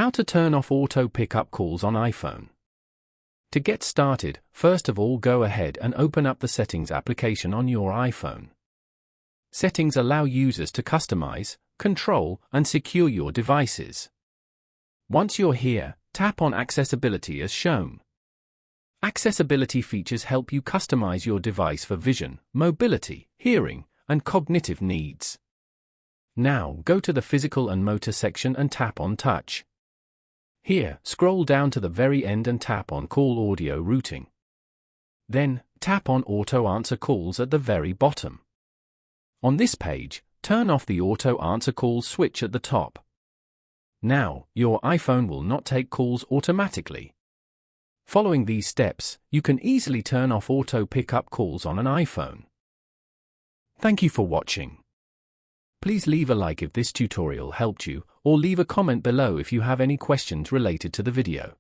How to turn off auto pickup calls on iPhone. To get started, first of all go ahead and open up the Settings application on your iPhone. Settings allow users to customize, control, and secure your devices. Once you're here, tap on Accessibility as shown. Accessibility features help you customize your device for vision, mobility, hearing, and cognitive needs. Now, go to the Physical and Motor section and tap on Touch. Here, scroll down to the very end and tap on Call Audio Routing. Then, tap on Auto Answer Calls at the very bottom. On this page, turn off the Auto Answer Calls switch at the top. Now, your iPhone will not take calls automatically. Following these steps, you can easily turn off auto pickup calls on an iPhone. Thank you for watching. Please leave a like if this tutorial helped you, or leave a comment below if you have any questions related to the video.